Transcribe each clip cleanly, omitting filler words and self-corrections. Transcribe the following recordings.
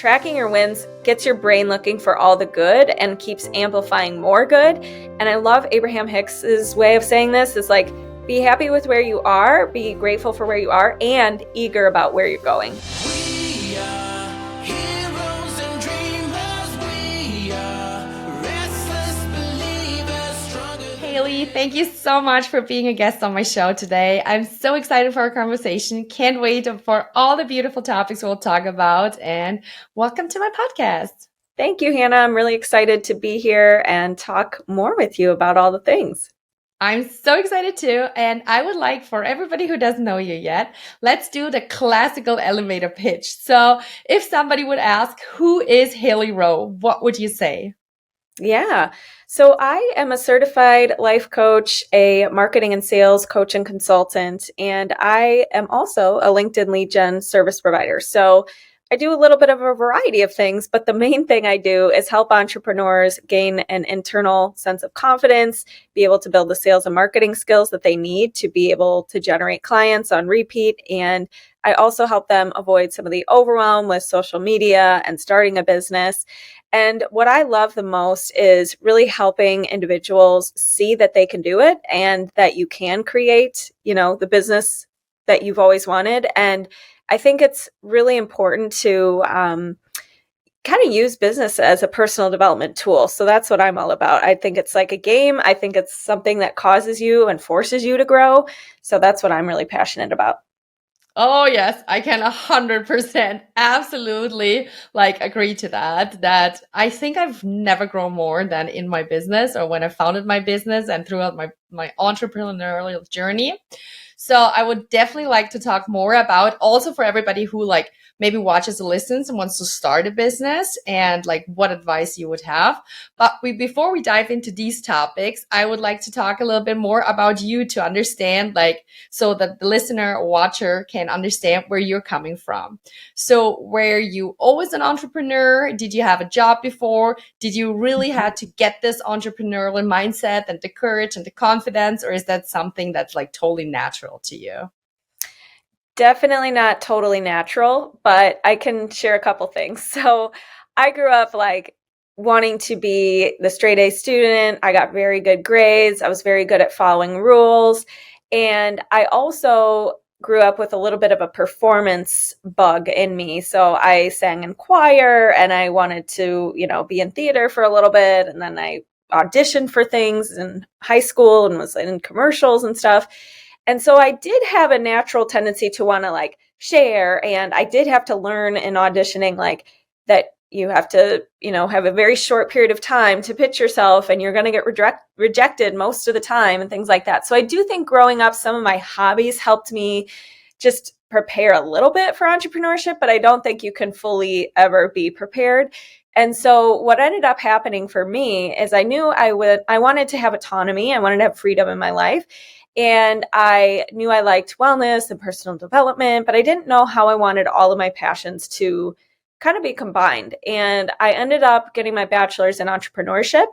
Tracking your wins gets your brain looking for all the good and keeps amplifying more good. And I love Abraham Hicks's way of saying this is like, be happy with where you are, be grateful for where you are, and eager about where you're going. We are heroes and dreamers. We are restless believers, stronger. Hailey, thank you so much for being a guest on my show today. I'm so excited for our conversation. Can't wait for all the beautiful topics we'll talk about. And welcome to my podcast. Thank you, Hannah. I'm really excited to be here and talk more with you about all the things. I'm so excited too. And I would like for everybody who doesn't know you yet, let's do the classical elevator pitch. So if somebody would ask, who is Hailey Rowe? What would you say? Yeah. So I am a certified life coach, a marketing and sales coach and consultant, and I am also a LinkedIn lead gen service provider. So I do a little bit of a variety of things, but the main thing I do is help entrepreneurs gain an internal sense of confidence, be able to build the sales and marketing skills that they need to be able to generate clients on repeat. And I also help them avoid some of the overwhelm with social media and starting a business. And what I love the most is really helping individuals see that they can do it and that you can create, the business that you've always wanted. And I think it's really important to kind of use business as a personal development tool. So that's what I'm all about. I think it's like a game. I think it's something that causes you and forces you to grow. So that's what I'm really passionate about. Oh, yes, I can 100% absolutely agree to that I think I've never grown more than in my business or when I founded my business and throughout my entrepreneurial journey. So I would definitely like to talk more about also for everybody who maybe watches or listens and wants to start a business and what advice you would have. But before we dive into these topics, I would like to talk a little bit more about you to understand so that the listener or watcher can understand where you're coming from. So were you always an entrepreneur? Did you have a job before? Did you really had to get this entrepreneurial mindset and the courage and the confidence, or is that something that's totally natural to you? Definitely not totally natural, but I can share a couple things. So I grew up wanting to be the straight A student. I got very good grades. I was very good at following rules. And I also grew up with a little bit of a performance bug in me. So I sang in choir and I wanted to, be in theater for a little bit. And then I auditioned for things in high school and was in commercials and stuff. And so I did have a natural tendency to want to share. And I did have to learn in auditioning that you have to, have a very short period of time to pitch yourself and you're going to get rejected most of the time and things like that. So I do think growing up, some of my hobbies helped me just prepare a little bit for entrepreneurship, but I don't think you can fully ever be prepared. And so what ended up happening for me is I knew I wanted to have autonomy. I wanted to have freedom in my life. And I knew I liked wellness and personal development, but I didn't know how I wanted all of my passions to kind of be combined. And I ended up getting my bachelor's in entrepreneurship.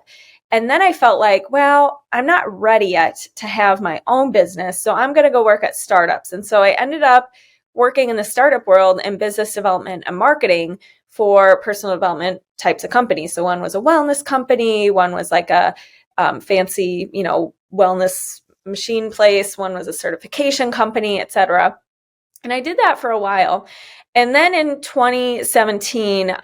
And then I felt well, I'm not ready yet to have my own business. So I'm going to go work at startups. And so I ended up working in the startup world in business development and marketing for personal development types of companies. So one was a wellness company, one was a fancy, wellness machine place, one was a certification company, etc. And I did that for a while. And then in 2017,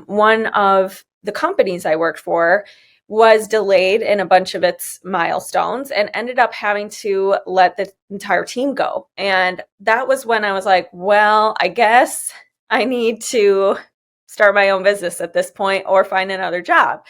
one of the companies I worked for was delayed in a bunch of its milestones and ended up having to let the entire team go. And that was when I was well, I guess I need to start my own business at this point or find another job.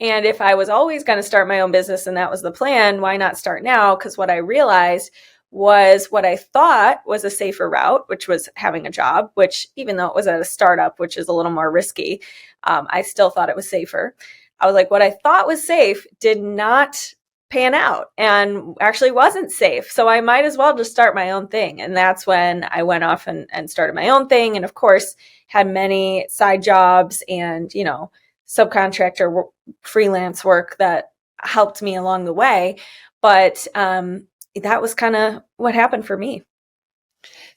And if I was always going to start my own business and that was the plan, why not start now? Because what I realized was what I thought was a safer route, which was having a job, which even though it was at a startup, which is a little more risky, I still thought it was safer. I was what I thought was safe did not pan out and actually wasn't safe. So I might as well just start my own thing. And that's when I went off and started my own thing. And of course, had many side jobs and, subcontractor freelance work that helped me along the way. But that was kind of what happened for me.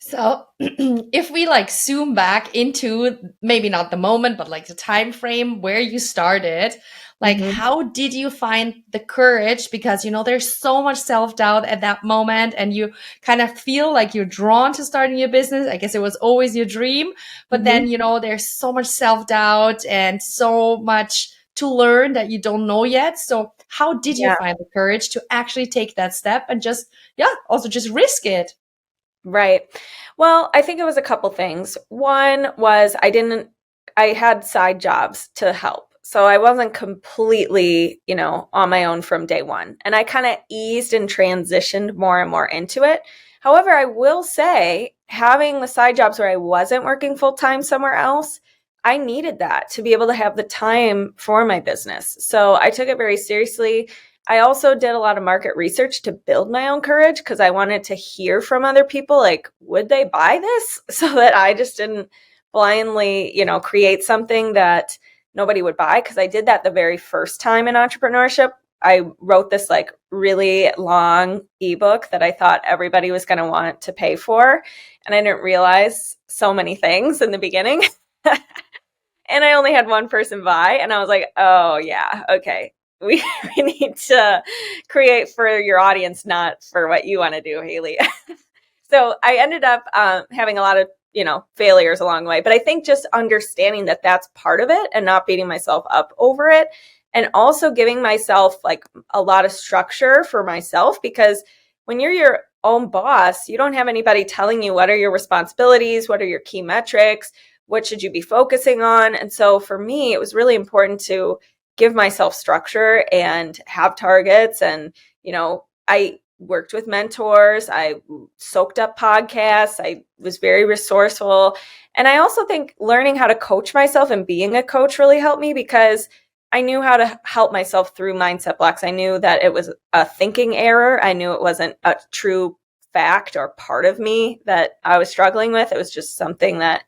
So if we like zoom back into maybe not the moment, but like the time frame where you started, like Mhm. how did you find the courage? Because, there's so much self-doubt at that moment and you kind of feel like you're drawn to starting your business. I guess it was always your dream, but then, Mhm. there's so much self-doubt and so much to learn that you don't know yet. So how did you Yeah. find the courage to actually take that step and just, yeah, also just risk it? Right. Well, I think it was a couple things. One was I had side jobs to help. So I wasn't completely, on my own from day one. And I kind of eased and transitioned more and more into it. However, I will say having the side jobs where I wasn't working full time somewhere else, I needed that to be able to have the time for my business. So I took it very seriously. I also did a lot of market research to build my own courage because I wanted to hear from other people, like, would they buy this? So that I just didn't blindly, create something that nobody would buy. Because I did that the very first time in entrepreneurship. I wrote this like really long ebook that I thought everybody was going to want to pay for. And I didn't realize so many things in the beginning. And I only had one person buy, and I was like, oh yeah, okay. We, we need to create for your audience, not for what you want to do, Hailey. So I ended up having a lot of failures along the way, but I think just understanding that that's part of it and not beating myself up over it, and also giving myself like a lot of structure for myself, because when you're your own boss, you don't have anybody telling you what are your responsibilities, what are your key metrics, what should you be focusing on. And so for me, it was really important to give myself structure and have targets. And I worked with mentors, I soaked up podcasts, I was very resourceful. And I also think learning how to coach myself and being a coach really helped me, because I knew how to help myself through mindset blocks. I knew that it was a thinking error. I knew it wasn't a true fact or part of me that I was struggling with. It was just something that,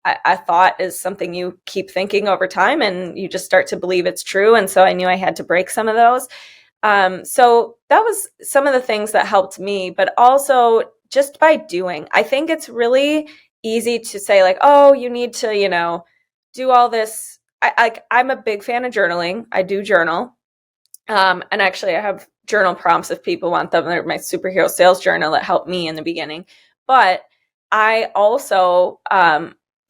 I thought is something you keep thinking over time and you just start to believe it's true. And so I knew I had to break some of those. So that was some of the things that helped me, but also just by doing. I think it's really easy to say like, oh, you need to, do all this. I'm a big fan of journaling. I do journal. And actually I have journal prompts if people want them. They're my superhero sales journal that helped me in the beginning. But I also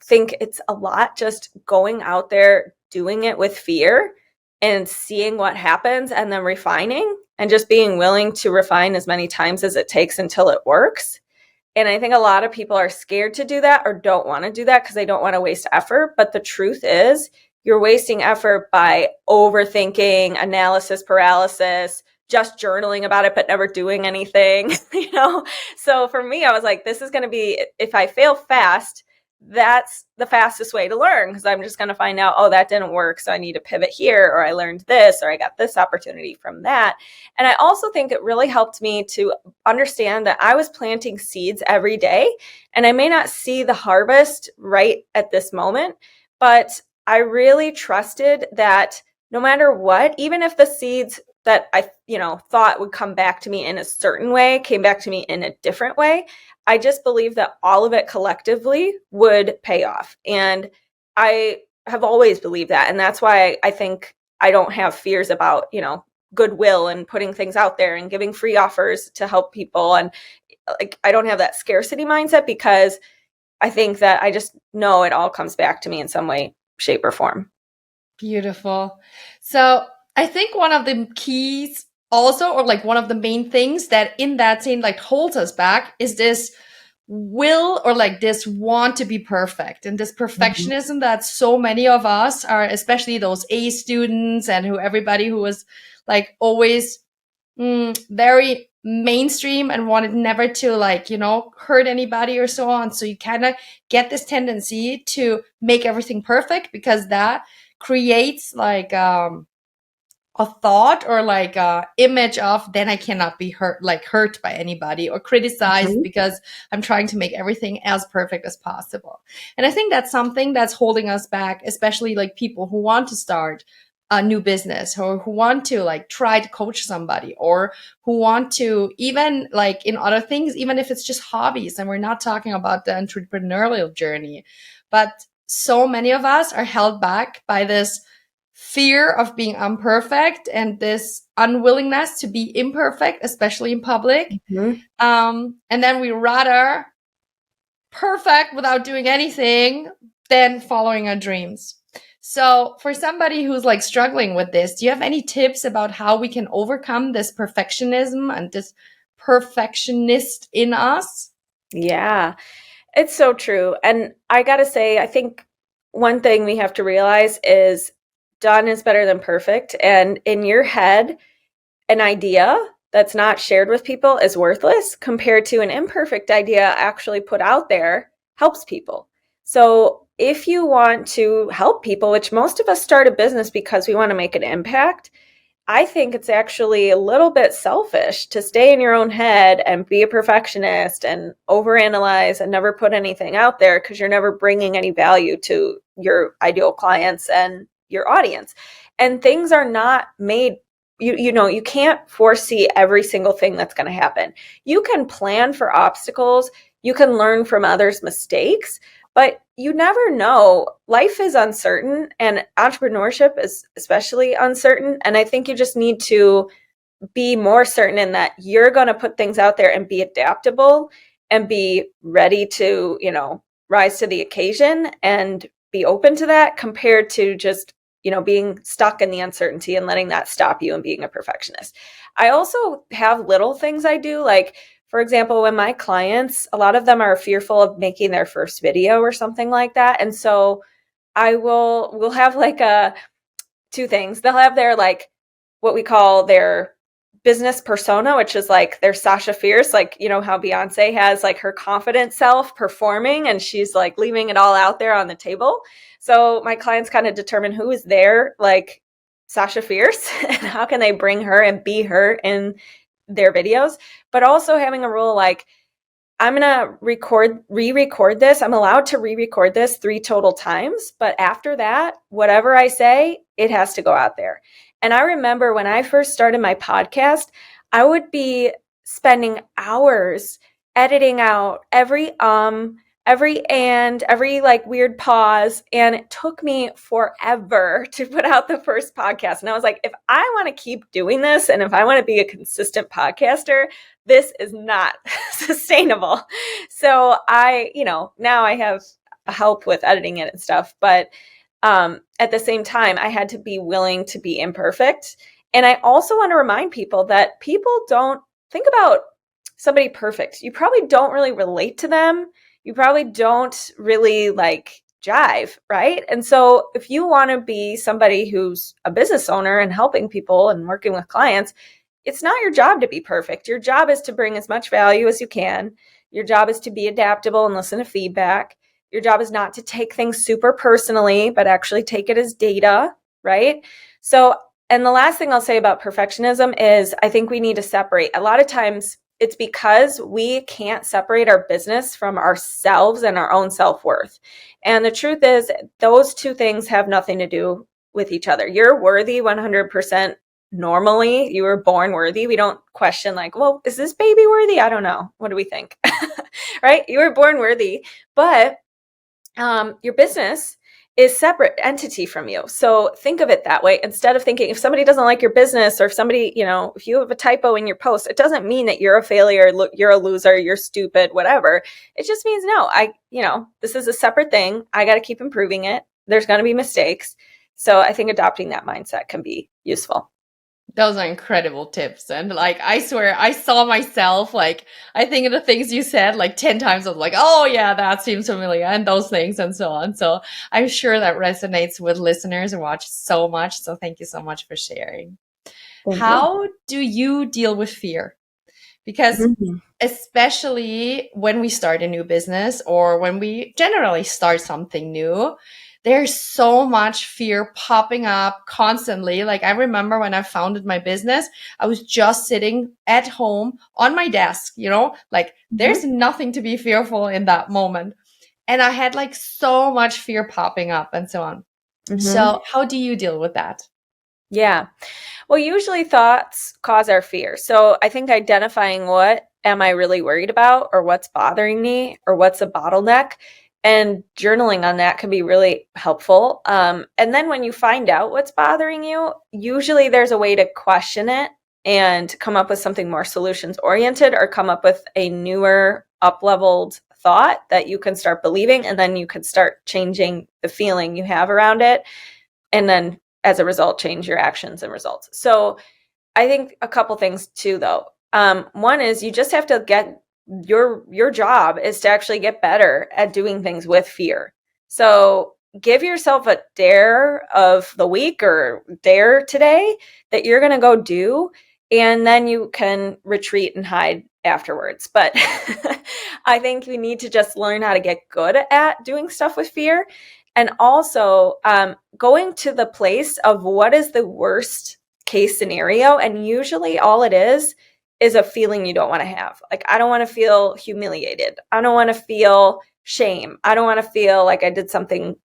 think it's a lot just going out there, doing it with fear and seeing what happens and then refining and just being willing to refine as many times as it takes until it works. And I think a lot of people are scared to do that or don't want to do that because they don't want to waste effort. But the truth is, you're wasting effort by overthinking, analysis paralysis, just journaling about it, but never doing anything, So for me, I was like, this is going to be, if I fail fast, that's the fastest way to learn, because I'm just going to find out, oh, that didn't work. So I need to pivot here, or I learned this, or I got this opportunity from that. And I also think it really helped me to understand that I was planting seeds every day, and I may not see the harvest right at this moment, but I really trusted that no matter what, even if the seeds that I, thought would come back to me in a certain way came back to me in a different way, I just believe that all of it collectively would pay off. And I have always believed that. And that's why I think I don't have fears about, goodwill and putting things out there and giving free offers to help people. And like, I don't have that scarcity mindset, because I think that I just know it all comes back to me in some way, shape, or form. Beautiful. So I think one of the keys also, or like one of the main things that in that scene like holds us back is this will, or like this want to be perfect, and this Mhm. perfectionism that so many of us are, especially those A students and who everybody who was like always very mainstream and wanted never to like, hurt anybody or so on. So you kind of get this tendency to make everything perfect, because that creates like a thought or like a image of, then I cannot be hurt by anybody or criticized Mhm. because I'm trying to make everything as perfect as possible. And I think that's something that's holding us back, especially like people who want to start a new business, or who want to like try to coach somebody, or who want to even like in other things, even if it's just hobbies, and we're not talking about the entrepreneurial journey, but so many of us are held back by this fear of being imperfect and this unwillingness to be imperfect, especially in public. Mhm. And then we rather perfect without doing anything than following our dreams. So, for somebody who's like struggling with this, do you have any tips about how we can overcome this perfectionism and this perfectionist in us? Yeah, it's so true. And I gotta say, I think one thing we have to realize is done is better than perfect. And in your head, an idea that's not shared with people is worthless compared to an imperfect idea actually put out there helps people. So if you want to help people, which most of us start a business because we want to make an impact, I think it's actually a little bit selfish to stay in your own head and be a perfectionist and overanalyze and never put anything out there because you're never bringing any value to your ideal clients and your audience. And things are not made, you can't foresee every single thing that's going to happen. You can plan for obstacles, you can learn from others' mistakes, but you never know. Life is uncertain, and entrepreneurship is especially uncertain. And I think you just need to be more certain in that you're going to put things out there and be adaptable and be ready to, rise to the occasion and be open to that compared to just, being stuck in the uncertainty and letting that stop you and being a perfectionist. I also have little things I do, like, for example, when my clients, a lot of them are fearful of making their first video or something like that. And so we'll have like two things. They'll have their like what we call their business persona, which is like their Sasha Fierce, like, how Beyonce has like her confident self performing and she's like leaving it all out there on the table. So my clients kind of determine who is their like Sasha Fierce and how can they bring her and be her in their videos, but also having a rule like, I'm going to re-record this. I'm allowed to re-record this 3 total times, but after that, whatever I say, it has to go out there. And I remember when I first started my podcast, I would be spending hours editing out every and, every like weird pause, and it took me forever to put out the first podcast. And I was like, if I want to keep doing this and if I want to be a consistent podcaster, this is not sustainable. So now I have help with editing it and stuff, but at the same time, I had to be willing to be imperfect. And I also want to remind people that people don't think about somebody perfect. You probably don't really relate to them. You probably don't really like jive, right? And so if you want to be somebody who's a business owner and helping people and working with clients, it's not your job to be perfect. Your job is to bring as much value as you can. Your job is to be adaptable and listen to feedback. Your job is not to take things super personally, but actually take it as data, right? So, and the last thing I'll say about perfectionism is I think we need to separate. A lot of times it's because we can't separate our business from ourselves and our own self-worth. And the truth is, those two things have nothing to do with each other. You're worthy 100%. Normally, you were born worthy. We don't question like, well, is this baby worthy? I don't know. What do we think? Right? You were born worthy, but your business is separate entity from you. So think of it that way. Instead of thinking if somebody doesn't like your business, or if somebody, if you have a typo in your post, it doesn't mean that you're a failure, you're a loser, you're stupid, whatever. It just means, no, this is a separate thing. I got to keep improving it. There's going to be mistakes. So I think adopting that mindset can be useful. Those are incredible tips. And like, I swear, I saw myself, like, I think of the things you said like 10 times. I was like, oh yeah, that seems familiar, and those things and so on. So I'm sure that resonates with listeners who watch so much. So thank you so much for sharing. Thank you. How do you deal with fear? Because especially when we start a new business or when we generally start something new, there's so much fear popping up constantly. Like, I remember when I founded my business, I was just sitting at home on my desk, like there's nothing to be fearful in that moment. And I had like so much fear popping up and so on. So how do you deal with that? Yeah. Well, usually thoughts cause our fear. So I think identifying what am I really worried about or what's bothering me or what's a bottleneck and journaling on that can be really helpful. And then when you find out what's bothering you, usually there's a way to question it and come up with something more solutions oriented or come up with a newer, up leveled thought that you can start believing. And then you can start changing the feeling you have around it. And then as a result, change your actions and results. So I think a couple things too, though. One is you just have to get your job is to actually get better at doing things with fear. So give yourself a dare of the week or dare today that you're going to go do, and then you can retreat and hide afterwards. But I think we need to just learn how to get good at doing stuff with fear, and also going to the place of what is the worst case scenario. And usually all it is a feeling you don't want to have. Like, I don't want to feel humiliated. I don't want to feel shame. I don't want to feel like I did something,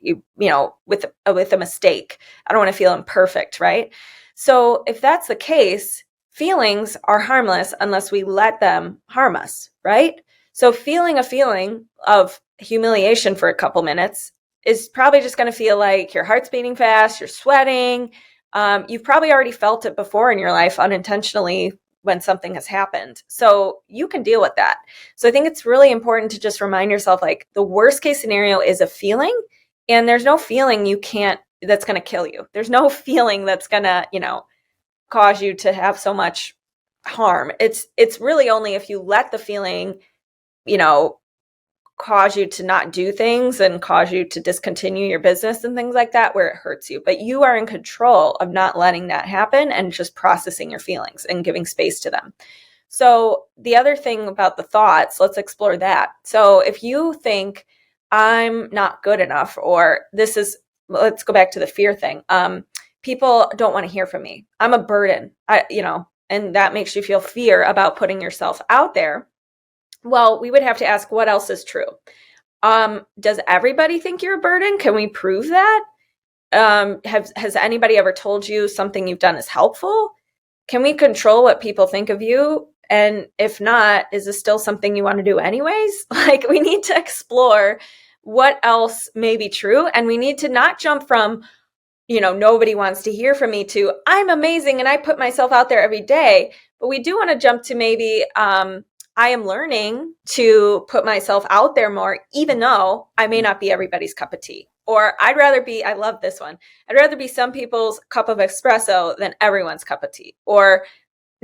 with a mistake. I don't want to feel imperfect, right? So if that's the case, feelings are harmless unless we let them harm us, right? So feeling a feeling of humiliation for a couple minutes is probably just going to feel like your heart's beating fast, you're sweating. You've probably already felt it before in your life unintentionally when something has happened. So you can deal with that. So I think it's really important to just remind yourself, like, the worst case scenario is a feeling, and there's no feeling that's going to kill you. There's no feeling that's going to, cause you to have so much harm. It's really only if you let the feeling, you know, cause you to not do things and cause you to discontinue your business and things like that where it hurts you. But you are in control of not letting that happen and just processing your feelings and giving space to them. So the other thing about the thoughts, let's explore that. So if you think I'm not good enough, or let's go back to the fear thing. People don't want to hear from me. I'm a burden, and that makes you feel fear about putting yourself out there. Well, we would have to ask, what else is true? Does everybody think you're a burden? Can we prove that? Has anybody ever told you something you've done is helpful? Can we control what people think of you? And if not, is this still something you want to do anyways? Like, we need to explore what else may be true. And we need to not jump from, nobody wants to hear from me to I'm amazing and I put myself out there every day. But we do want to jump to maybe, I am learning to put myself out there more, even though I may not be everybody's cup of tea. Or I love this one. I'd rather be some people's cup of espresso than everyone's cup of tea. Or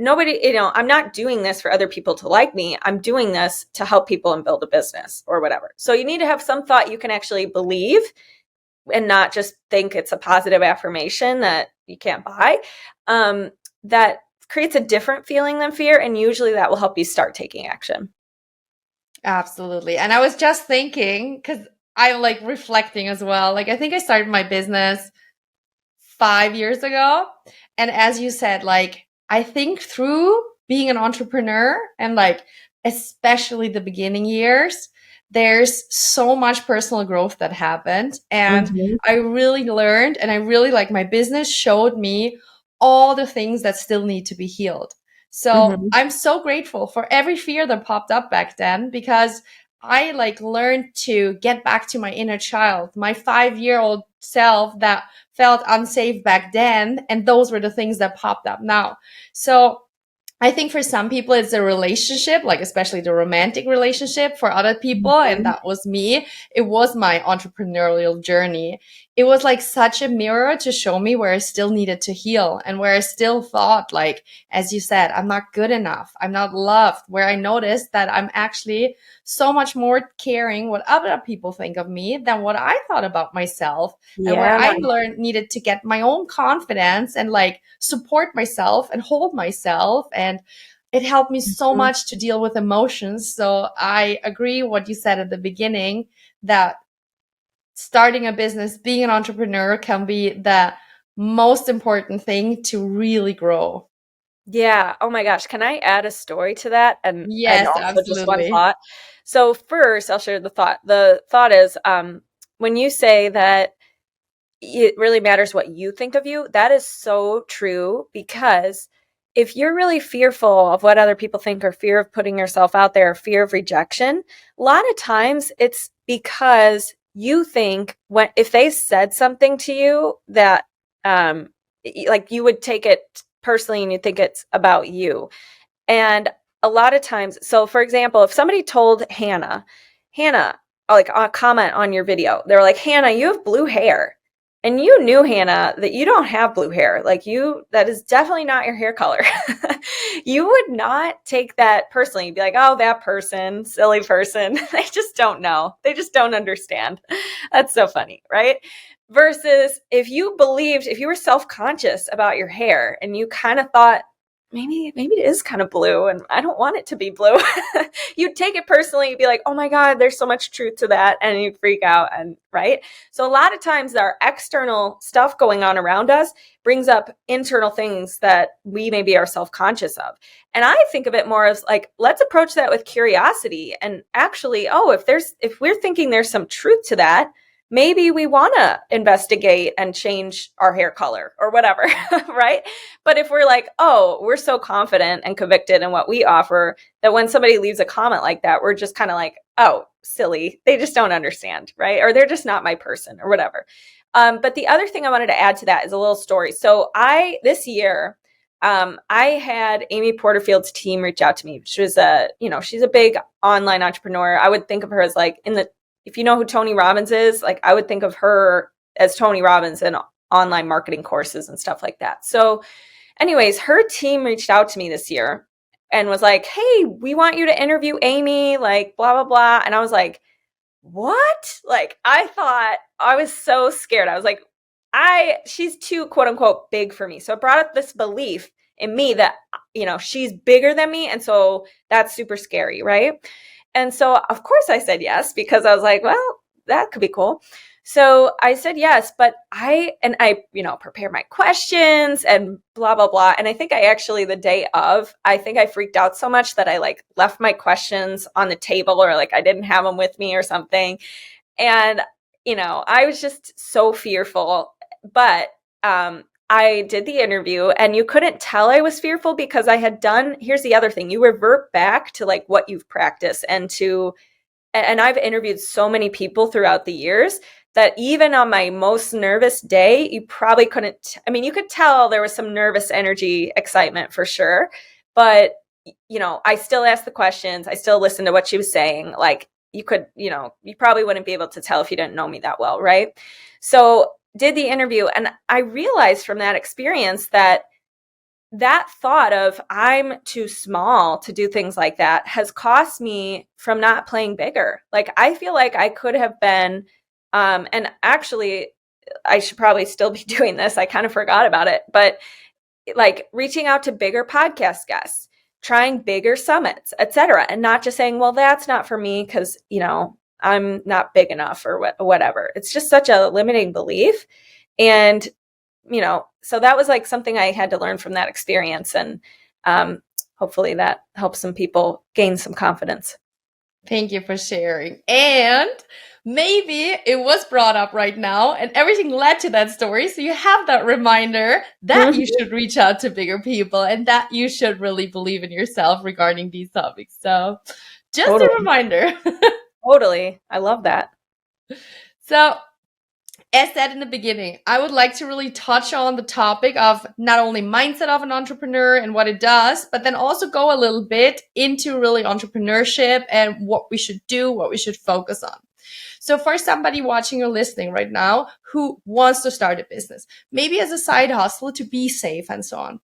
I'm not doing this for other people to like me. I'm doing this to help people and build a business or whatever. So you need to have some thought you can actually believe and not just think it's a positive affirmation that you can't buy. That creates a different feeling than fear. And usually that will help you start taking action. Absolutely. And I was just thinking, because I'm like reflecting as well. Like, I think I started my business 5 years ago. And as you said, like, I think through being an entrepreneur and like, especially the beginning years, there's so much personal growth that happened. And Mm-hmm. I really learned, and I really like my business showed me all the things that still need to be healed. So Mm-hmm. I'm so grateful for every fear that popped up back then, because I like learned to get back to my inner child, my 5-year-old self that felt unsafe back then. And those were the things that popped up now. So I think for some people, it's a relationship, like especially the romantic relationship. For other people, and Mm-hmm. that was me, it was my entrepreneurial journey. It was like such a mirror to show me where I still needed to heal and where I still thought, like, as you said, I'm not good enough. I'm not loved. Where I noticed that I'm actually so much more caring what other people think of me than what I thought about myself, and where Yeah. I learned needed to get my own confidence and like support myself and hold myself. And it helped me so Mhm. much to deal with emotions. So I agree what you said at the beginning, that starting a business, being an entrepreneur can be the most important thing to really grow. Yeah. Oh my gosh. Can I add a story to that? And Yes, also just one absolutely. thought. So first I'll share the thought. The thought is when you say that it really matters what you think of you. That is so true, because if you're really fearful of what other people think, or fear of putting yourself out there, or fear of rejection, a lot of times it's because you think if they said something to you that like you would take it personally and you think it's about you. And a lot of times, so for example, if somebody told Hannah, like a comment on your video, they're like, Hannah, you have blue hair. And you knew, Hannah, that you don't have blue hair. Like, that is definitely not your hair color. You would not take that personally. You'd be like, oh, that person, silly person. They just don't know. They just don't understand. That's so funny, right? Versus if you were self-conscious about your hair and you kind of thought, maybe it is kind of blue and I don't want it to be blue. You'd take it personally. You'd be like, oh my God, there's so much truth to that. And you'd freak out. And right. So a lot of times our external stuff going on around us brings up internal things that we maybe are self-conscious of. And I think of it more as like, let's approach that with curiosity and actually, if we're thinking there's some truth to that, maybe we want to investigate and change our hair color or whatever, right? But if we're like, oh, we're so confident and convicted in what we offer that when somebody leaves a comment like that, we're just kind of like, oh, silly. They just don't understand, right? Or they're just not my person or whatever. But the other thing I wanted to add to that is a little story. So this year, I had Amy Porterfield's team reach out to me. She was she's a big online entrepreneur. I would think of her as like if you know who Tony Robbins is, like I would think of her as Tony Robbins and online marketing courses and stuff like that. So anyways, her team reached out to me this year and was like, hey, we want you to interview Amy, like blah, blah, blah. And I was like, what? Like, I thought, I was so scared. I was like, she's too quote unquote big for me. So it brought up this belief in me that, she's bigger than me. And so that's super scary. Right. And so, of course, I said yes, because I was like, well, that could be cool. So I said yes, but I prepared my questions and blah, blah, blah. And I think the day of, I think I freaked out so much that I like left my questions on the table, or like I didn't have them with me or something. And, I was just so fearful. But I did the interview and you couldn't tell I was fearful because here's the other thing, you revert back to like what you've practiced and I've interviewed so many people throughout the years that even on my most nervous day, you probably couldn't, you could tell there was some nervous energy, excitement for sure. But, I still asked the questions. I still listened to what she was saying. Like you probably wouldn't be able to tell if you didn't know me that well. Right. So did the interview. And I realized from that experience that thought of I'm too small to do things like that has cost me from not playing bigger. Like I feel like I could have been, and actually I should probably still be doing this. I kind of forgot about it, but like reaching out to bigger podcast guests, trying bigger summits, etc. And not just saying, well, that's not for me because, I'm not big enough or whatever. It's just such a limiting belief. And, so that was like something I had to learn from that experience. And hopefully that helps some people gain some confidence. Thank you for sharing. And maybe it was brought up right now and everything led to that story. So you have that reminder that you should reach out to bigger people and that you should really believe in yourself regarding these topics. So just Totally. a reminder. Totally. I love that. So as said in the beginning, I would like to really touch on the topic of not only mindset of an entrepreneur and what it does, but then also go a little bit into really entrepreneurship and what we should do, what we should focus on. So for somebody watching or listening right now who wants to start a business, maybe as a side hustle to be safe and so on.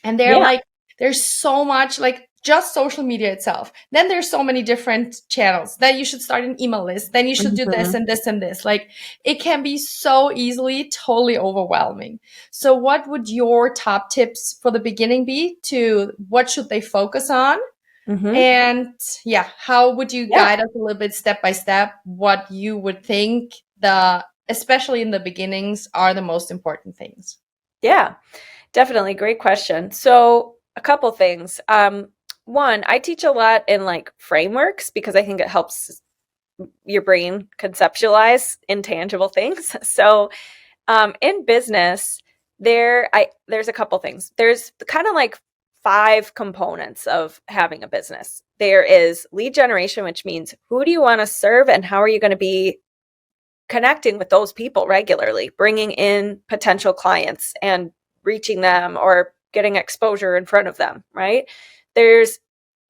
And they're like, there's so much like just social media itself. Then there's so many different channels. Then you should start an email list. Then you should do this and this and this. Like it can be so easily totally overwhelming. So what would your top tips for the beginning be to what should they focus on? And how would you guide us a little bit step by step, what you would think especially in the beginnings are the most important things? Yeah, definitely. Great question. So a couple things. One, I teach a lot in like frameworks because I think it helps your brain conceptualize intangible things. So In business, there's a couple things. There's kind of like 5 components of having a business. There is lead generation, which means who do you want to serve and how are you going to be connecting with those people regularly, bringing in potential clients and reaching them or getting exposure in front of them, right? There's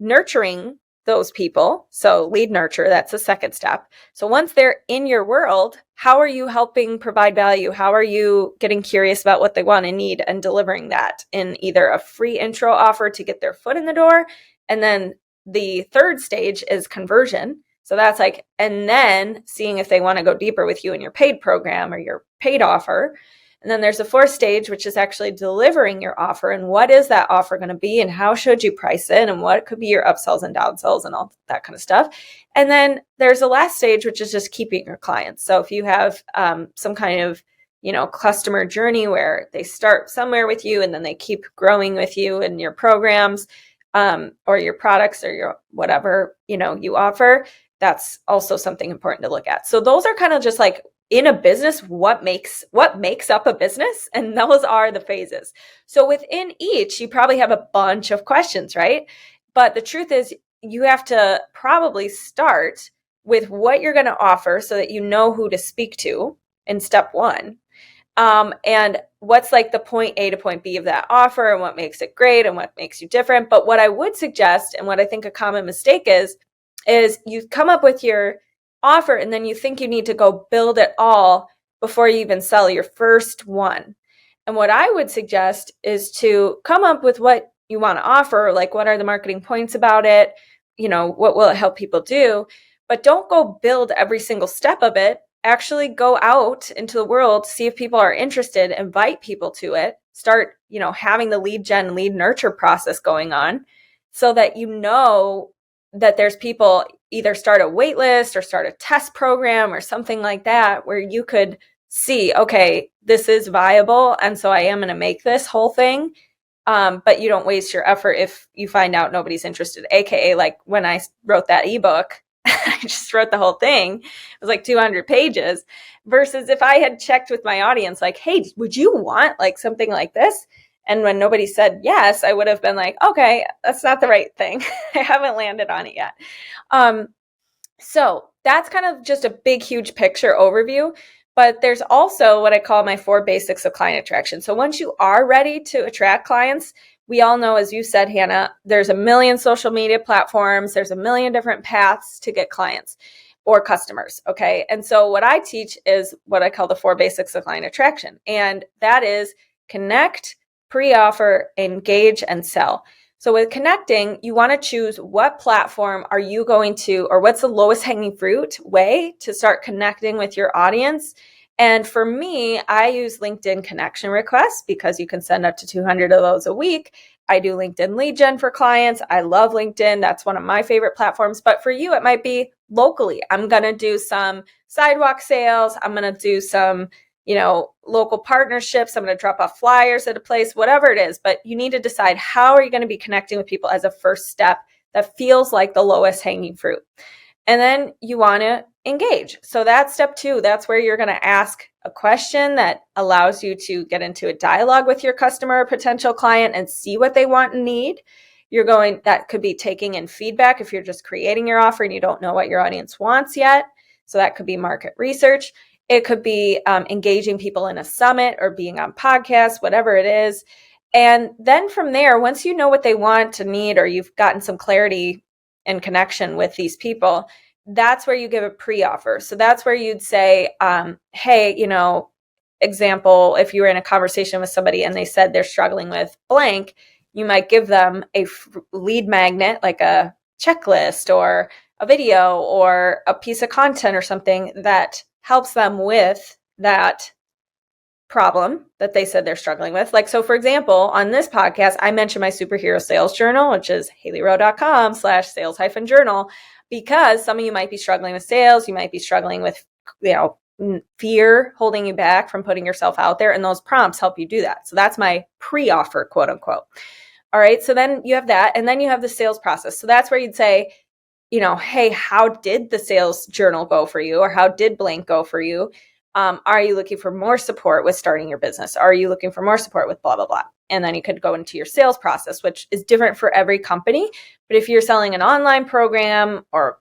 nurturing those people. So lead nurture, that's the second step. So once they're in your world, how are you helping provide value? How are you getting curious about what they want and need and delivering that in either a free intro offer to get their foot in the door? And then the third stage is conversion. So that's like, and then seeing if they want to go deeper with you in your paid program or your paid offer. And then there's a fourth stage, which is actually delivering your offer. And what is that offer going to be? And how should you price it? And what could be your upsells and downsells and all that kind of stuff. And then there's a last stage, which is just keeping your clients. So if you have some kind of, customer journey where they start somewhere with you and then they keep growing with you in your programs or your products or your whatever, you offer, that's also something important to look at. So those are kind of just like in a business, what makes up a business? And those are the phases. So within each, you probably have a bunch of questions, right? But the truth is you have to probably start with what you're going to offer so that you know who to speak to in step 1. And what's like the point A to point B of that offer and what makes it great and what makes you different. But what I would suggest and what I think a common mistake is you come up with your offer and then you think you need to go build it all before you even sell your first one. And what I would suggest is to come up with what you want to offer, like what are the marketing points about it, what will it help people do, but don't go build every single step of it. Actually go out into the world, see if people are interested, invite people to it, start, having the lead gen, lead nurture process going on so that that there's people, either start a wait list or start a test program or something like that where you could see, okay, this is viable. And so I am going to make this whole thing. But you don't waste your effort if you find out nobody's interested. AKA like when I wrote that ebook, I just wrote the whole thing. It was like 200 pages versus if I had checked with my audience, like, hey, would you want like something like this? And when nobody said yes, I would have been like, okay, that's not the right thing. I haven't landed on it yet. So that's kind of just a big, huge picture overview. But there's also what I call my 4 basics of client attraction. So once you are ready to attract clients, we all know, as you said, Hannah, there's a million social media platforms. There's a million different paths to get clients or customers. Okay. And so what I teach is what I call the 4 basics of client attraction. And that is connect, pre-offer, engage, and sell. So with connecting, you want to choose what platform are you going to, or what's the lowest hanging fruit way to start connecting with your audience. And for me, I use LinkedIn connection requests because you can send up to 200 of those a week. I do LinkedIn lead gen for clients. I love LinkedIn. That's one of my favorite platforms. But for you, it might be locally. I'm going to do some sidewalk sales. I'm going to do some local partnerships. I'm going to drop off flyers at a place, whatever it is. But you need to decide how are you going to be connecting with people as a first step that feels like the lowest hanging fruit. And then you want to engage. So that's step 2. That's where you're going to ask a question that allows you to get into a dialogue with your customer or potential client and see what they want and need. That could be taking in feedback if you're just creating your offer and you don't know what your audience wants yet. So that could be market research. It could be engaging people in a summit or being on podcasts, whatever it is. And then from there, once you know what they want and need, or you've gotten some clarity and connection with these people, that's where you give a pre-offer. So that's where you'd say, hey, example, if you were in a conversation with somebody and they said they're struggling with blank, you might give them a lead magnet, like a checklist or a video or a piece of content or something that helps them with that problem that they said they're struggling with. Like, so for example, on this podcast, I mentioned my superhero sales journal, which is HaileyRowe.com/sales-journal, because some of you might be struggling with sales. You might be struggling with, fear holding you back from putting yourself out there. And those prompts help you do that. So that's my pre-offer, quote unquote. All right. So then you have that. And then you have the sales process. So that's where you'd say, hey, how did the sales journal go for you? Or how did blank go for you? Are you looking for more support with starting your business? Are you looking for more support with blah, blah, blah? And then you could go into your sales process, which is different for every company. But if you're selling an online program or,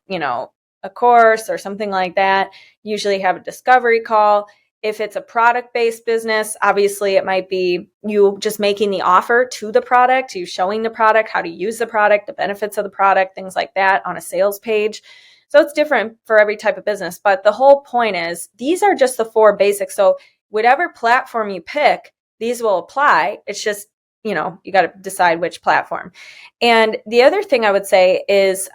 a course or something like that, usually have a discovery call. If it's a product-based business, obviously it might be you just making the offer to the product, you showing the product, how to use the product, the benefits of the product, things like that on a sales page. So it's different for every type of business. But the whole point is these are just the 4 basics. So whatever platform you pick, these will apply. It's just, you got to decide which platform. And the other thing I would say is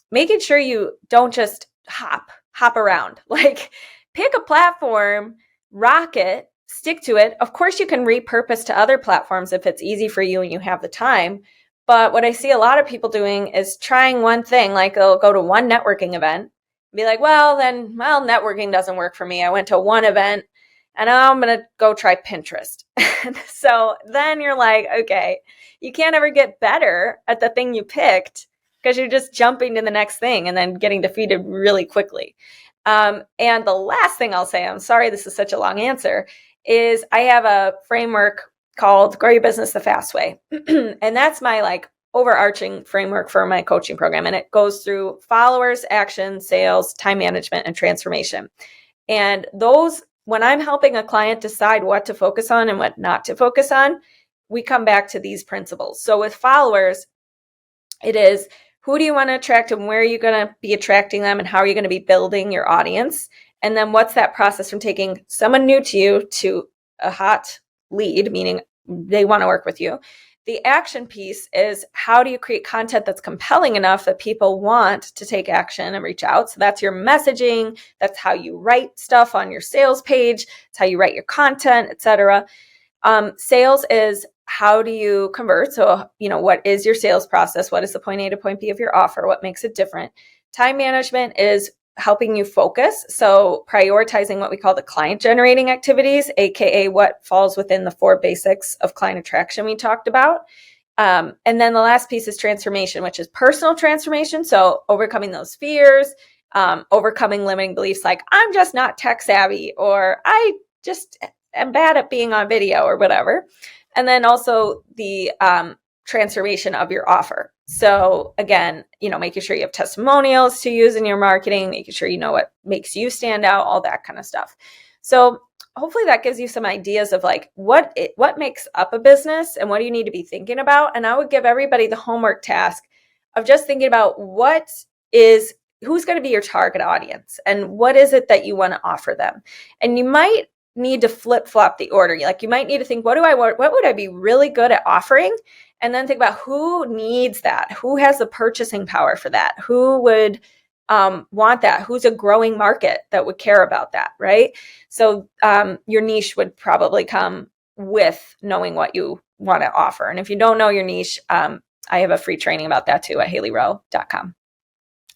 making sure you don't just hop around. Like, pick a platform, rock it, stick to it. Of course, you can repurpose to other platforms if it's easy for you and you have the time. But what I see a lot of people doing is trying one thing, like they'll go to one networking event, be like, networking doesn't work for me. I went to one event and now I'm going to go try Pinterest. So then you're like, okay, you can't ever get better at the thing you picked because you're just jumping to the next thing and then getting defeated really quickly. And the last thing I'll say, I'm sorry this is such a long answer, is I have a framework called Grow Your Business the Fast Way. And that's my overarching framework for my coaching program. And it goes through followers, action, sales, time management, and transformation. And those, when I'm helping a client decide what to focus on and what not to focus on, we come back to these principles. So with followers, it is, who do you want to attract and where are you going to be attracting them and how are you going to be building your audience? And then what's that process from taking someone new to you to a hot lead, meaning they want to work with you. The action piece is, how do you create content that's compelling enough that people want to take action and reach out? So that's your messaging. That's how you write stuff on your sales page. It's how you write your content, etc. Sales is, how do you convert? So, what is your sales process? What is the point A to point B of your offer? What makes it different? Time management is helping you focus. So prioritizing what we call the client generating activities, AKA what falls within the 4 basics of client attraction we talked about. And then the last piece is transformation, which is personal transformation. So overcoming those fears, overcoming limiting beliefs like, I'm just not tech savvy, or I just am bad at being on video, or whatever. And then also the transformation of your offer. So again, making sure you have testimonials to use in your marketing, making sure you know what makes you stand out, all that kind of stuff. So hopefully that gives you some ideas of what makes up a business and what do you need to be thinking about. And I would give everybody the homework task of just thinking about who's going to be your target audience and what is it that you want to offer them. And you might need to flip-flop the order. You might need to think, what would I be really good at offering? And then think about who needs that, who has the purchasing power for that, who would want that, who's a growing market that would care about that, right? So your niche would probably come with knowing what you want to offer. And if you don't know your niche, I have a free training about that too at HaileyRowe.com.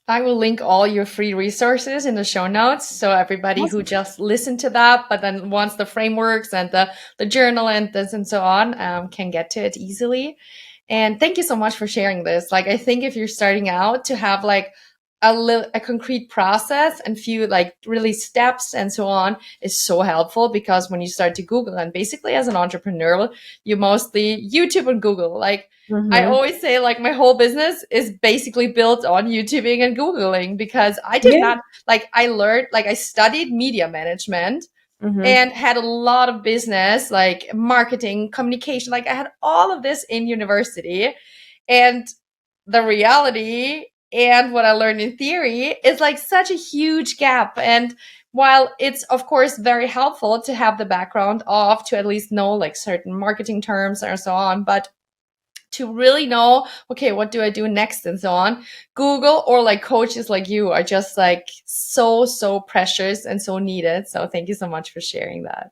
I will link all your free resources in the show notes. So everybody who just listened to that, but then wants the frameworks and the journal and this and so on, can get to it easily. And thank you so much for sharing this. I think if you're starting out, to have a concrete process and few really steps and so on is so helpful, because when you start to Google, and basically as an entrepreneur, you mostly YouTube and Google. I always say my whole business is basically built on YouTubing and Googling, because I did not I learned, I studied media management and had a lot of business, marketing, communication. I had all of this in university, and the reality and what I learned in theory is such a huge gap. And while it's of course very helpful to have the background to at least know certain marketing terms and so on, but to really know, okay, what do I do next and so on, Google or coaches like you are just so precious and so needed. So thank you so much for sharing that.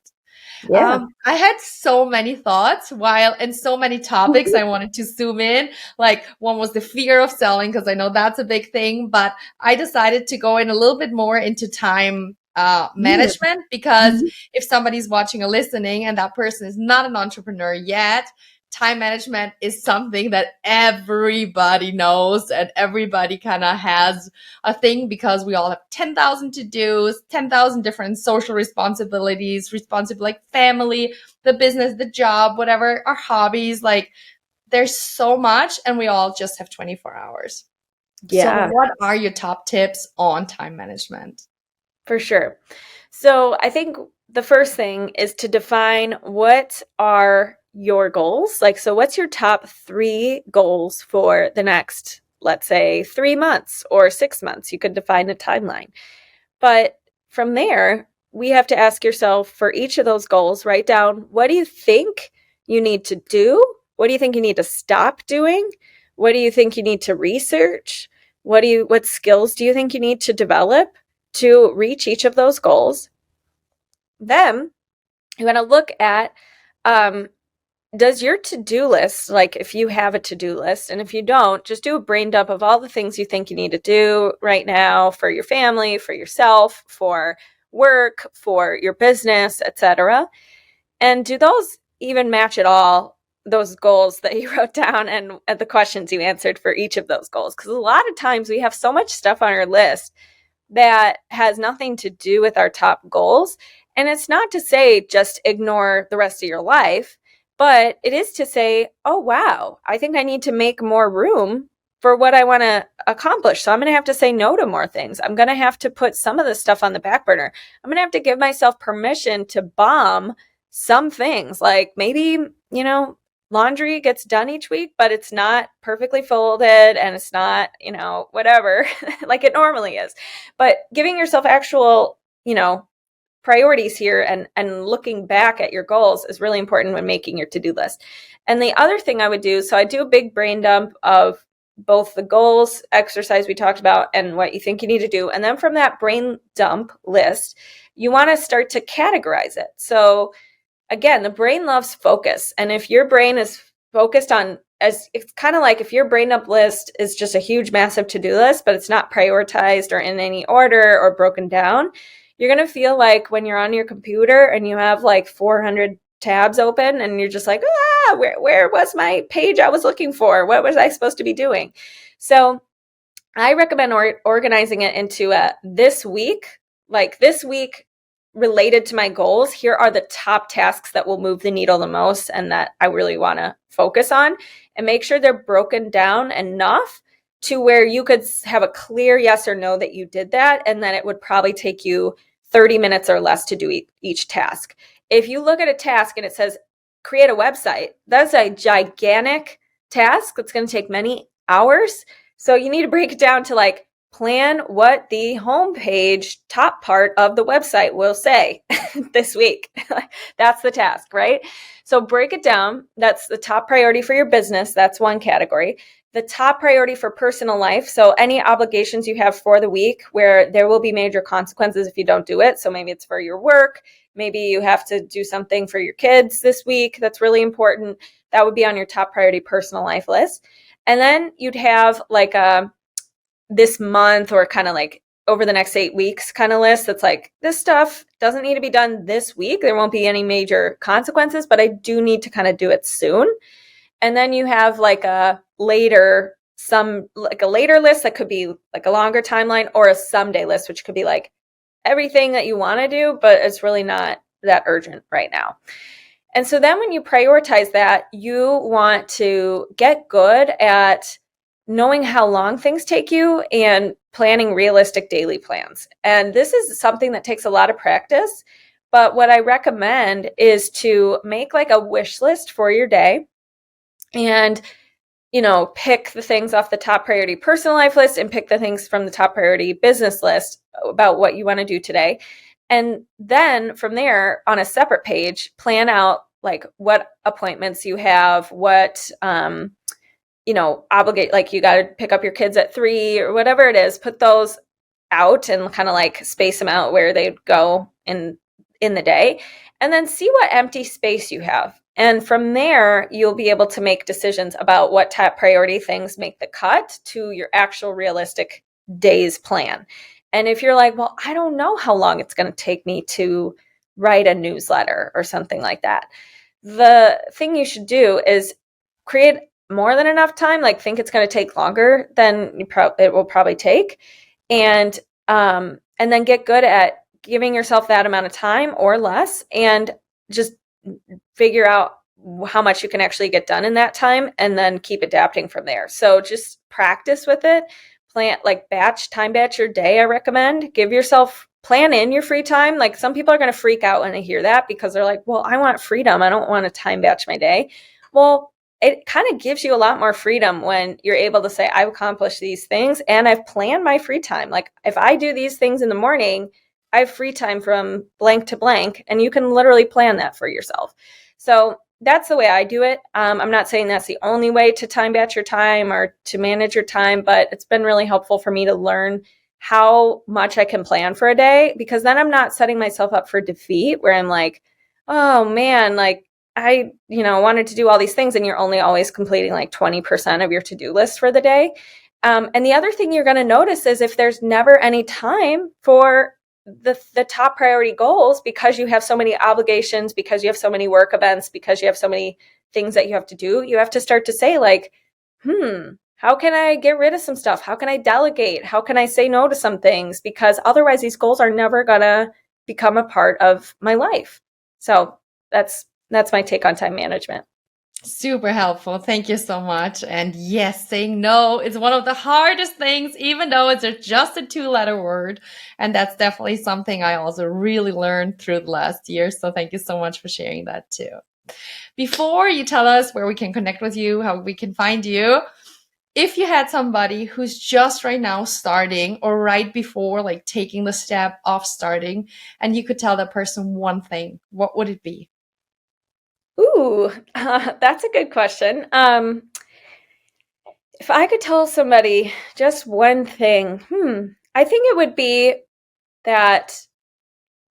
Yeah. I had so many thoughts and so many topics I wanted to zoom in. One was the fear of selling, because I know that's a big thing, but I decided to go in a little bit more into time management, because if somebody's watching or listening and that person is not an entrepreneur yet, time management is something that everybody knows and everybody kind of has a thing, because we all have 10,000 to-dos, 10,000 different social responsibilities, like family, the business, the job, whatever, our hobbies. Like, there's so much, and we all just have 24 hours. So Yeah, what are your top tips on time management? for sure. So I think the first thing is to define what are your goals. Like, so what's your top 3 goals for the next, let's say, 3 months or 6 months? You could define a timeline. But from there, we have to ask yourself for each of those goals, write down, what do you think you need to do? What do you think you need to stop doing? What do you think you need to research? What skills do you think you need to develop to reach each of those goals? Then you want to look at, does your to-do list, like if you have a to-do list, and if you don't, just do a brain dump of all the things you think you need to do right now for your family, for yourself, for work, for your business, etc. And do those even match at all, those goals that you wrote down and the questions you answered for each of those goals? Because a lot of times we have so much stuff on our list that has nothing to do with our top goals. And it's not to say just ignore the rest of your life, but it is to say, oh, wow, I think I need to make more room for what I want to accomplish. So I'm going to have to say no to more things. I'm going to have to put some of this stuff on the back burner. I'm going to have to give myself permission to bomb some things. Like maybe, laundry gets done each week, but it's not perfectly folded and it's not, whatever, like it normally is. But giving yourself actual, priorities here and looking back at your goals is really important when making your to-do list. And the other thing I would do, so I do a big brain dump of both the goals exercise we talked about and what you think you need to do. And then from that brain dump list, you want to start to categorize it. So again, the brain loves focus. And if your brain is focused on, as it's kind of like if your brain up list is just a huge, massive to-do list, but it's not prioritized or in any order or broken down, you're going to feel like when you're on your computer and you have like 400 tabs open and you're just like, where was my page I was looking for? What was I supposed to be doing? So I recommend organizing it into this week, related to my goals. Here are the top tasks that will move the needle the most and that I really want to focus on, and make sure they're broken down enough to where you could have a clear yes or no that you did that, and then it would probably take you 30 minutes or less to do each task. If you look at a task and it says create a website, that's a gigantic task that's going to take many hours. So you need to break it down to like plan what the homepage top part of the website will say this week. That's the task, right? So break it down. That's the top priority for your business. That's one category. The top priority for personal life. So any obligations you have for the week where there will be major consequences if you don't do it. So maybe it's for your work. Maybe you have to do something for your kids this week. That's really important. That would be on your top priority personal life list. And then you'd have like this month or kind of like over the next 8 weeks kind of list that's like, this stuff doesn't need to be done this week. There won't be any major consequences, but I do need to kind of do it soon. And then you have like a later list that could be like a longer timeline, or a someday list, which could be like everything that you want to do, but it's really not that urgent right now. And so then when you prioritize that, you want to get good at knowing how long things take you and planning realistic daily plans. And this is something that takes a lot of practice. But what I recommend is to make like a wish list for your day and, pick the things off the top priority personal life list and pick the things from the top priority business list about what you want to do today. And then from there, on a separate page, plan out like what appointments you have, what, obligate, like you got to pick up your kids at 3 or whatever it is, put those out and kind of like space them out where they go in the day, and then see what empty space you have. And from there, you'll be able to make decisions about what top priority things make the cut to your actual realistic day's plan. And if you're like, well, I don't know how long it's going to take me to write a newsletter or something like that, the thing you should do is create more than enough time, like think it's going to take longer than it will probably take, and then get good at giving yourself that amount of time or less, and just figure out how much you can actually get done in that time, and then keep adapting from there. So just practice with it. Plan, like time batch your day. I recommend give yourself, plan in your free time. Like some people are going to freak out when they hear that because they're like, well, I want freedom. I don't want to time batch my day. Well, it kind of gives you a lot more freedom when you're able to say, I've accomplished these things and I've planned my free time. Like if I do these things in the morning, I have free time from blank to blank, and you can literally plan that for yourself. So that's the way I do it. I'm not saying that's the only way to time batch your time or to manage your time, but it's been really helpful for me to learn how much I can plan for a day, because then I'm not setting myself up for defeat where I'm like, oh man, like I, wanted to do all these things and you're only always completing like 20% of your to-do list for the day. And the other thing you're going to notice is if there's never any time for the top priority goals, because you have so many obligations, because you have so many work events, because you have so many things that you have to do, you have to start to say like, how can I get rid of some stuff? How can I delegate? How can I say no to some things? Because otherwise these goals are never gonna become a part of my life. So that's my take on time management. Super helpful. Thank you so much. And yes, saying no is one of the hardest things, even though it's just a 2-letter word. And that's definitely something I also really learned through the last year. So thank you so much for sharing that too. Before you tell us where we can connect with you, how we can find you, if you had somebody who's just right now starting or right before like taking the step of starting, and you could tell that person one thing, what would it be? Ooh, that's a good question. If I could tell somebody just one thing, I think it would be that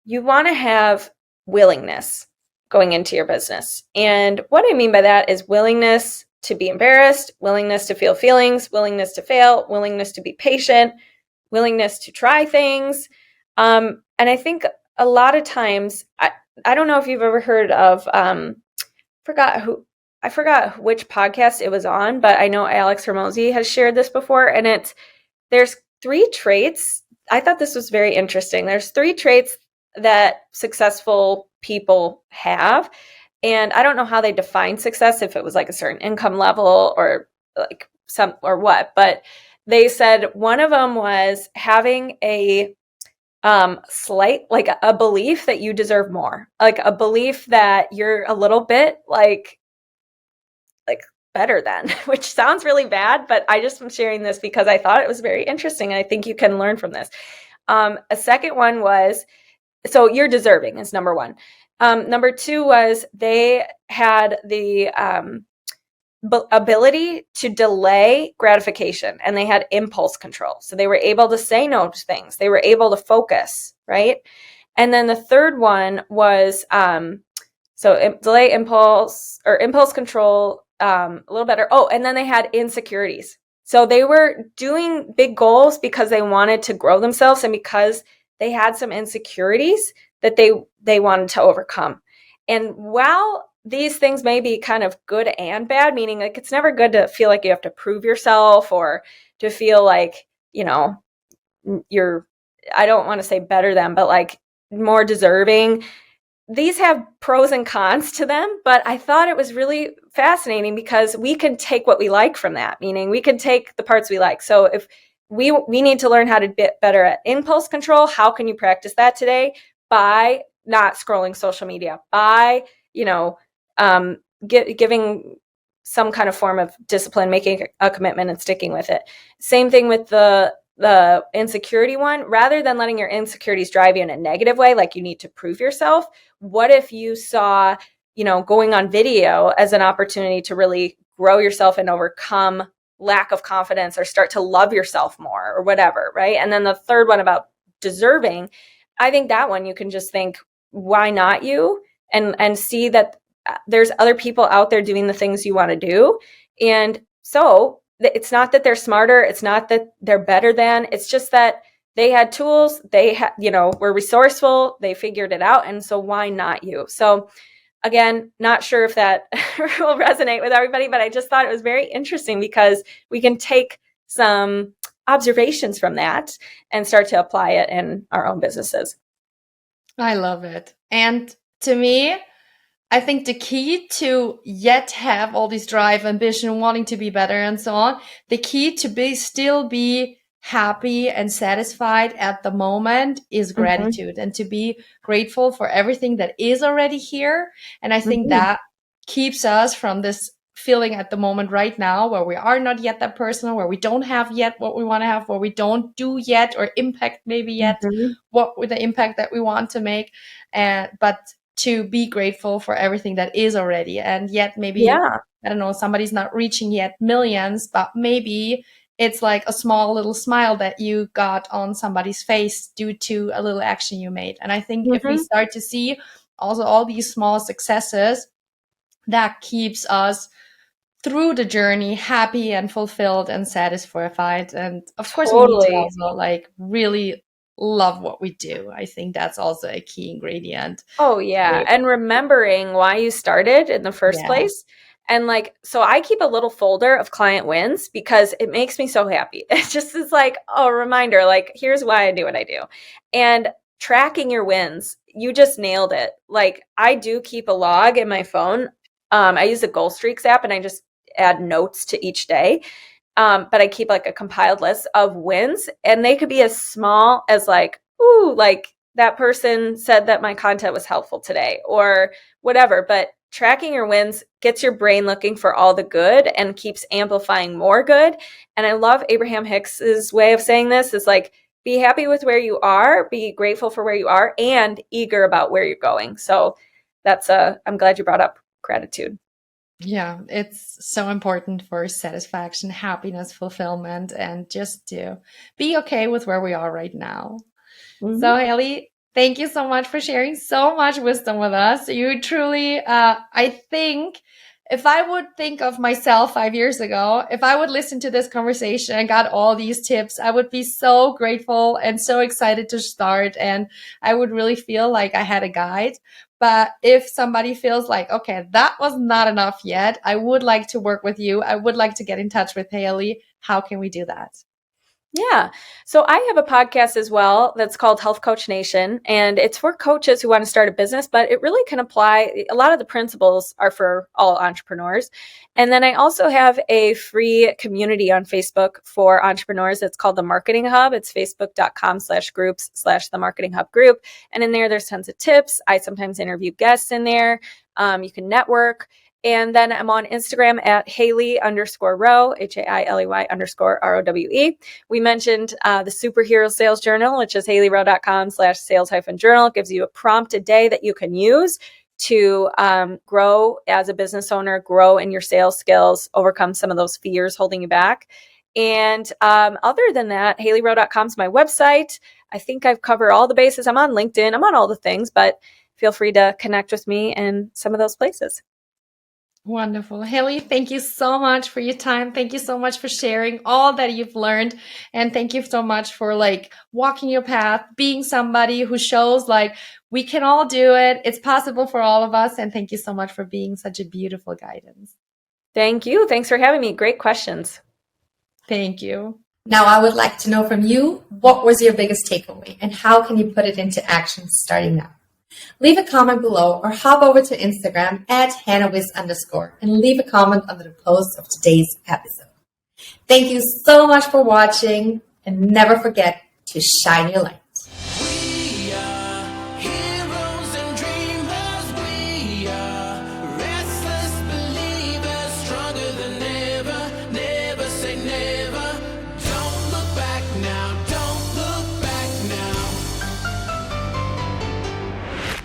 you want to have willingness going into your business. And what I mean by that is willingness to be embarrassed, willingness to feel feelings, willingness to fail, willingness to be patient, willingness to try things. And I think a lot of times, I don't know if you've ever heard of, I forgot which podcast it was on, but I know Alex Hormozy has shared this before, and there's 3 traits. I thought this was very interesting. There's 3 traits that successful people have, and I don't know how they define success, if it was like a certain income level or like some or what, but they said one of them was having a slight, like a belief that you deserve more, like a belief that you're a little bit like better than, which sounds really bad, but I just am sharing this because I thought it was very interesting. And I think you can learn from this. A second one was, so you're deserving is number 1. Number 2 was they had the ability to delay gratification, and they had impulse control. So they were able to say no to things. They were able to focus, right? And then the third one was, delay impulse or impulse control, a little better. Oh, and then they had insecurities. So they were doing big goals because they wanted to grow themselves, and because they had some insecurities that they wanted to overcome. And while these things may be kind of good and bad, meaning like it's never good to feel like you have to prove yourself or to feel like, you're, I don't want to say better than, but like more deserving. These have pros and cons to them, but I thought it was really fascinating because we can take what we like from that, meaning we can take the parts we like. So if we need to learn how to get better at impulse control, how can you practice that today? By not scrolling social media, by, giving some kind of form of discipline, making a commitment and sticking with it. Same thing with the insecurity one. Rather than letting your insecurities drive you in a negative way, like you need to prove yourself, what if you saw, going on video as an opportunity to really grow yourself and overcome lack of confidence or start to love yourself more or whatever, right? And then the third one about deserving, I think that one you can just think, why not you? And see that there's other people out there doing the things you want to do. And so it's not that they're smarter. It's not that they're better than. It's just that they had tools. They were resourceful. They figured it out. And so why not you? So again, not sure if that will resonate with everybody, but I just thought it was very interesting because we can take some observations from that and start to apply it in our own businesses. I love it. And to me, I think the key to yet have all this drive, ambition, wanting to be better and so on, the key to still be happy and satisfied at the moment is gratitude, and to be grateful for everything that is already here. And I think that keeps us from this feeling at the moment right now where we are not yet that person, where we don't have yet what we want to have, where we don't do yet or impact maybe yet what with the impact that we want to make. But to be grateful for everything that is already. And yet maybe, I don't know, somebody's not reaching yet millions, but maybe it's like a small little smile that you got on somebody's face due to a little action you made. And I think if we start to see also all these small successes, that keeps us through the journey happy and fulfilled and satisfied. And of course, we need to also like really love what we do. I think that's also a key ingredient. Oh, yeah. And remembering why you started in the first place. And like, so I keep a little folder of client wins because it makes me so happy. It just is like a reminder, like, here's why I do what I do. And tracking your wins, you just nailed it. Like, I do keep a log in my phone. I use the Goal Streaks app and I just add notes to each day. But I keep like a compiled list of wins, and they could be as small as like, ooh, like that person said that my content was helpful today or whatever. But tracking your wins gets your brain looking for all the good and keeps amplifying more good. And I love Abraham Hicks's way of saying this is like, be happy with where you are, be grateful for where you are, and eager about where you're going. So I'm glad you brought up gratitude. Yeah, it's so important for satisfaction, happiness, fulfillment, and just to be okay with where we are right now. So, Hailey, thank you so much for sharing so much wisdom with us. You truly, I think, if I would think of myself 5 years ago, if I would listen to this conversation and got all these tips, I would be so grateful and so excited to start. And I would really feel like I had a guide. But if somebody feels like, okay, that was not enough yet, I would like to work with you. I would like to get in touch with Hailey. How can we do that? Yeah. So I have a podcast as well that's called Health Coach Nation, and it's for coaches who want to start a business, but it really can apply. A lot of the principles are for all entrepreneurs. And then I also have a free community on Facebook for entrepreneurs. It's called the Marketing Hub. It's facebook.com/groups/the Marketing Hub group. And in there's tons of tips. I sometimes interview guests in there. You can network. And then I'm on Instagram at Hailey_Rowe, HAILEY_ROWE. We mentioned the Superhero Sales Journal, which is HaileyRowe.com/sales-journal. It gives you a prompt a day that you can use to grow as a business owner, grow in your sales skills, overcome some of those fears holding you back. And other than that, HaileyRowe.com is my website. I think I've covered all the bases. I'm on LinkedIn. I'm on all the things, but feel free to connect with me in some of those places. Wonderful. Hailey, thank you so much for your time. Thank you so much for sharing all that you've learned. And thank you so much for like walking your path, being somebody who shows like we can all do it. It's possible for all of us. And thank you so much for being such a beautiful guidance. Thank you. Thanks for having me. Great questions. Thank you. Now, I would like to know from you, what was your biggest takeaway and how can you put it into action starting now? Leave a comment below or hop over to Instagram at HannahWiz_ and leave a comment under the post of today's episode. Thank you so much for watching and never forget to shine your light.